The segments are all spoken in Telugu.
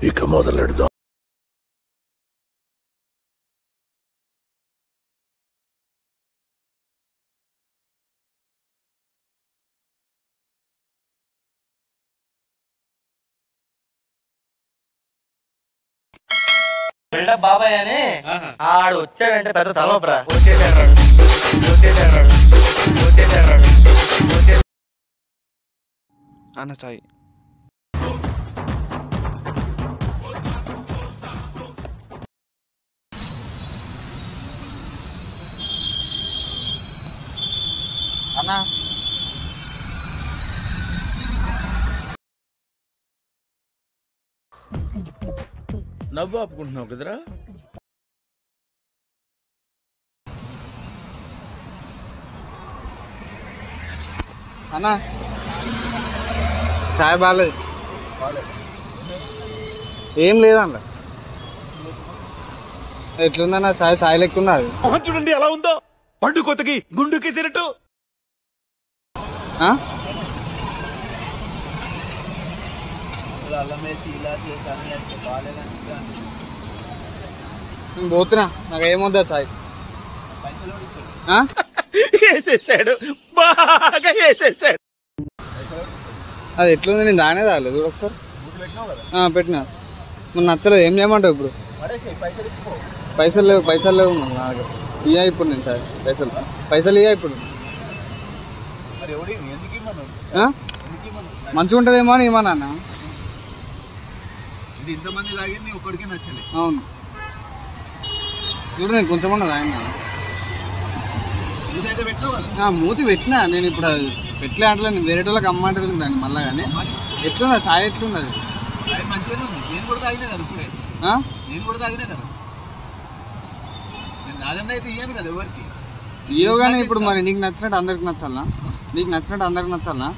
ఇక మొదలెడదాం. బాబాయ్ అని ఆడు వచ్చాడంటే పెద్ద తలనొప్పరా. అన్న చాయ్ అన్నా నవ్వు ఆపుకుంటున్నావు కదరా. అన్నా చాయ్ బాగాలేదు. ఏం లేదన్న. ఎట్లుందన్న చాయ్? చాయ్ లెక్కున్నది. చూడండి ఎలా ఉందో, పండు కొత్తకి గుండుకేసినట్టు. నేను పోతున్నా, నాకు ఏమొద్దా చాయ్. వేసేసాడు, బాగా వేసేసాడు. అది ఎట్లుంది? నేను దానే తాగలేదు ఒకసారి. పెట్టినా మరి నచ్చలేదు. ఏం చేయమంటావు ఇప్పుడు? పైసలు లేవు నా దగ్గర. ఇయ్యా ఇప్పుడు నేను చాయ్. పైసలు ఇయ్యా ఇప్పుడు. మంచిగా ఉంటుందేమో అని ఏమన్నా అన్న. అవును చూడు, నేను కొంచెం ఉన్నది ఆయన మూతి పెట్టినా. నేను ఇప్పుడు పెట్టలే అంటే నేను వేరే వాళ్ళకి అమ్మంటే దాన్ని మళ్ళా. కానీ ఎట్లుంది చాయ్? ఎట్లుంది అది? ఇయ్యో కానీ ఇప్పుడు మరి నీకు నచ్చినట్టు అందరికి నచ్చాలనా? నీకు నచ్చినట్టు అందరికి నచ్చాలనా?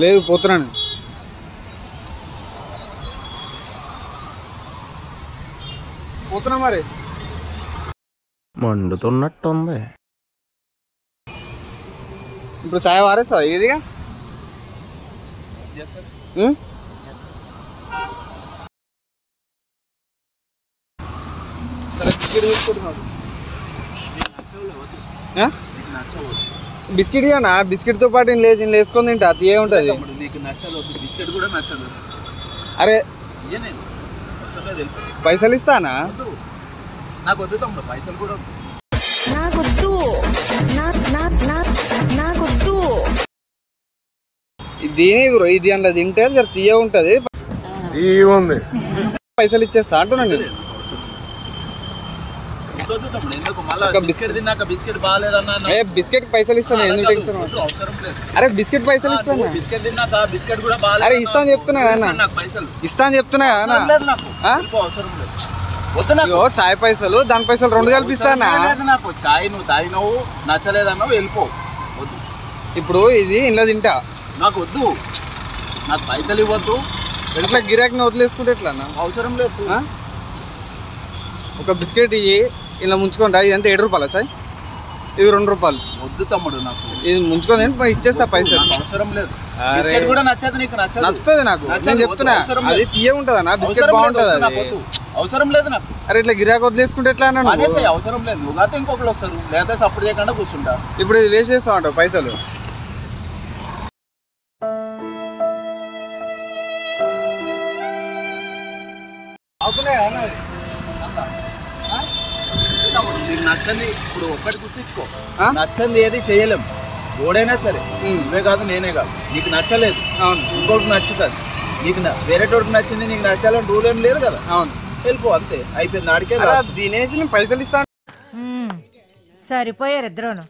లేదు, పోతున్నాను. పోతున్నా మరి. మండుతున్నట్టుంది. ఇప్పుడు చాయ్ వారేస్తావా ఇదిగా? బిస్కెట్ ఇవ్వనా? బిస్కెట్ తో పాటు నేను వేసుకొని తింటా, తీయే ఉంటుంది. అరే పైసలు ఇస్తానా? దీని ఇది అందులో తింటే జర తీయ ఉంటది. పైసలు ఇచ్చేస్తా అంటున్నా నేను. బిస్కెట్ పైసలు ఇస్తాను. ఎందుకు టెన్షన్? అరే బిస్కెట్ పైసలు ఇస్తాను. అరే ఇస్తాను చెప్తున్నా కదా, ఇస్తాను చెప్తున్నా కదా. చాయ్ పైసలు దాని పైసలు రెండు కల్పిస్తానా? చాయ్ నువ్వు తాగినావు, నచ్చలేదన్నావు, వెళ్ళిపో. ఇప్పుడు ఇది ఇంట్లో తింటా, నాకు వద్దు. నాకు పైసలు ఇవ్వద్దు. ఇట్లా గిరాకీని వదిలేసుకుంటే ఎట్లా? అవసరం లేదు. ఒక బిస్కెట్ ఇవి ఇలా ముంచుకుంటా. ఇది ఎంత 7 రూపాయలు చాయ్? ఇది 2 రూపాయలు. వద్దు తమ్ముడు, నాకు ఇది ముంచుకొని ఇచ్చేస్తా పైసలు. అవసరం లేదు. బిస్కెట్ కూడా నచ్చదు. నీకు నచ్చుతుంది నాకు. నేను చెప్తున్నా అది తీయ ఉంటది అన్న. బిస్కెట్ బాగుంటది. అవసరం లేదు నాకు. అరే ఇట్లా గిరాకీ వదిలేసుకుంటే ఎట్లా అన్నా? అవసరం లేదు. నువ్వు ఇంకొకరు వస్తారు, లేదా సపోర్ట్ చేయకుండా కూర్చుంటా. ఇప్పుడు ఇది వేస్ట్ చేస్తా ఉంటావు పైసలు. నీకు నచ్చంది ఇప్పుడు ఒక్కటి గుర్తించుకో, నచ్చంది ఏది చేయలేం. ఎవడైనా సరే, నువ్వే కాదు నేనే కాదు. నీకు నచ్చలేదు, ఇంకోటి నచ్చుతుంది. నీకు వేరే తోటికి నచ్చింది, నీకు నచ్చాలని రూల్ ఏం లేదు కదా. వెళ్ళిపో, అంతే, అయిపోయింది. ఆడికే తినేసి నేను పైసలు ఇస్తాను. సరిపోయారు ఇద్దరును.